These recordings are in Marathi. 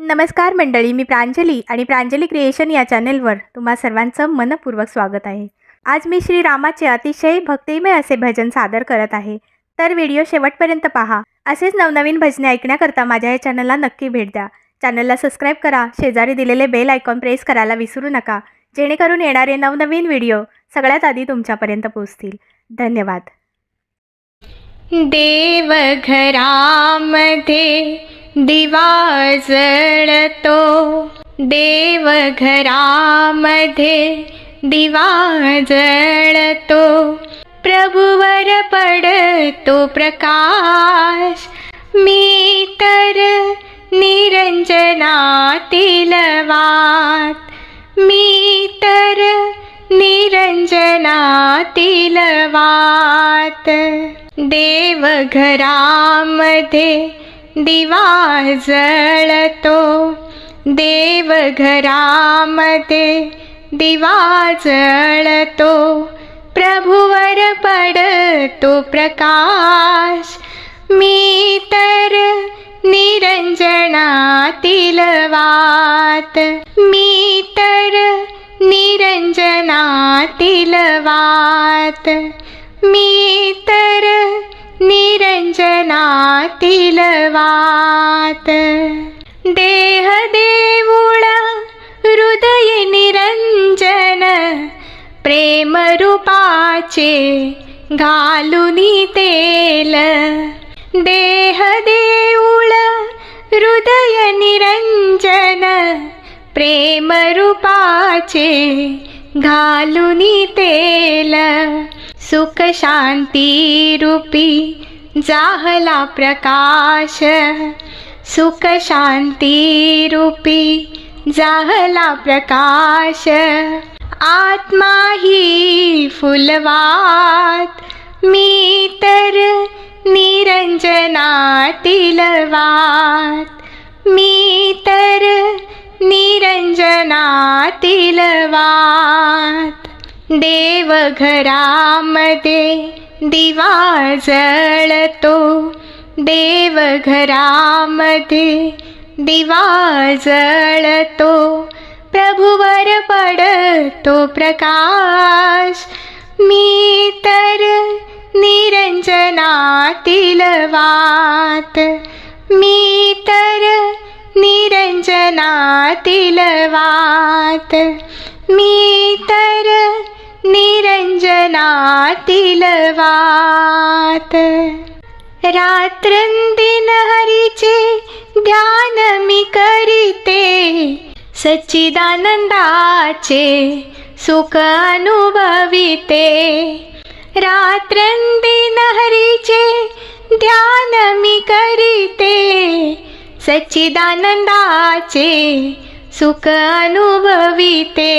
नमस्कार मंडळी, मी प्रांजली आणि प्रांजली क्रिएशन या चॅनेलवर तुम्हा सर्वांचं मनपूर्वक स्वागत आहे. आज मी श्रीरामाचे अतिशय भक्तिमय असे भजन सादर करत आहे. तर व्हिडिओ शेवटपर्यंत पहा. असेच नवनवीन भजने ऐकण्याकरता माझ्या या चॅनलला नक्की भेट द्या. चॅनलला सबस्क्राईब करा, शेजारी दिलेले बेल आयकॉन प्रेस करायला विसरू नका, जेणेकरून येणारे नवनवीन व्हिडिओ सगळ्यात आधी तुमच्यापर्यंत पोहोचतील. धन्यवाद. देवघरामध्ये दिवा जळतो, देवघरामध्ये दिवा जळतो, प्रभूवर पडतो प्रकाश. मी तर निरंजनातील वात, मी तर निरंजनातील वात. देवघरामध्ये दिवा जळतो, देवघरामध्ये दिवा जळतो, प्रभूवर पडतो प्रकाश. मी तर निरंजनातील वात, मी तर निरंजनातील वात, मी तर निरंजनातील वात. देह देऊळ हृदय निरंजन, प्रेम रूपाचे घालुनी तेल. देह देऊळ हृदय निरंजन, प्रेम रूपाचे घालुनी तेल. सुख शांती रूपी जाहला प्रकाश, सुख शांती रूपी जाहला प्रकाश. आत्मा ही फुलवात, मी तर निरंजनातील वात, मी तर निरंजनातील वात. देवघरामध्ये दिवा जळतो, देवघरामध्ये दिवा जळतो, प्रभूवर पडतो प्रकाश. मी तर निरंजनातील वात, मी तर निरंजनातील वात, मी तर निरंजनातील वात. रात्रंदिन हरीचे ध्यान मी करीते, सच्चिदानंदाचे सुख अनुभविते. रात्रंदिन हरीचे ध्यान मी करीते, सच्चिदानंदाचे सुख अनुभविते.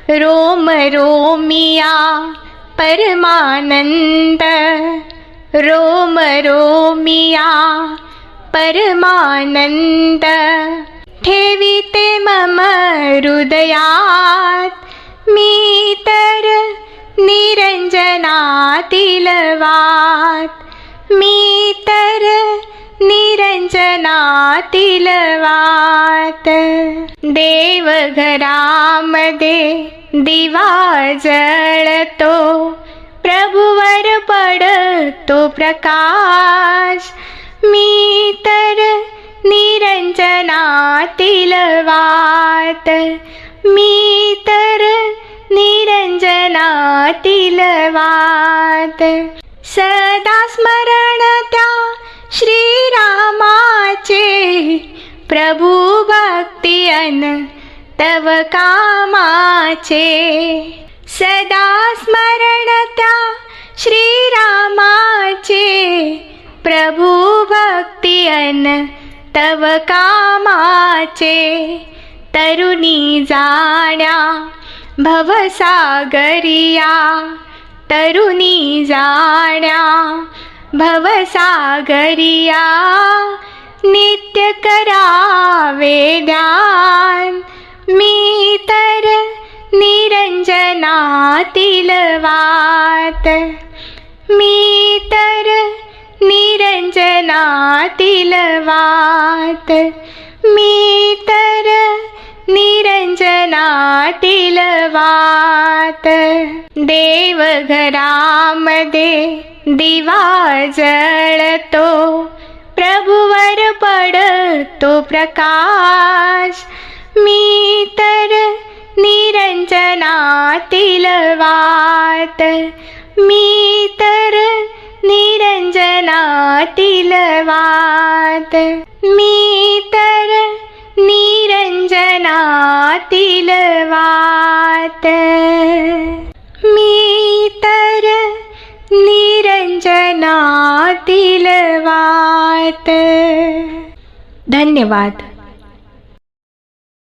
रोम रोमिया परमानंद, रोम रोमिया परमानंद. ठेविते मम हृदयात, मी तर निरंजनातील वात, मी तर निरंजनातील वात. देवघरामध्ये दिवा जळतो, प्रभूवर पडतो प्रकाश. मी तर निरंजनातील वात, मी तर निरंजनातील वात. सदा स्मरण त्या श्रीरामाचे, प्रभू भक्ती अन तव कामाचे. सदा स्मरण त्या श्रीरामाचे, प्रभू भक्ती अन तव कामाचे. तरुणी जाण्या भवसागरिया, तरुणी जाण्या भवसागरिया. नित्य करावे ध्यान, मी तर निरंजनातील वात, मी तर निरंजनातील वात, मी तर निरंजनातील वात. देवघरामध्ये दिवा जळतो, प्रभूवर पडतो प्रकाश. मी तर निरंजनातील वात. मी तर निरंजनातील वात. मी तर निरंजनातील वात. मी तर निरंजनातील वात. धन्यवाद.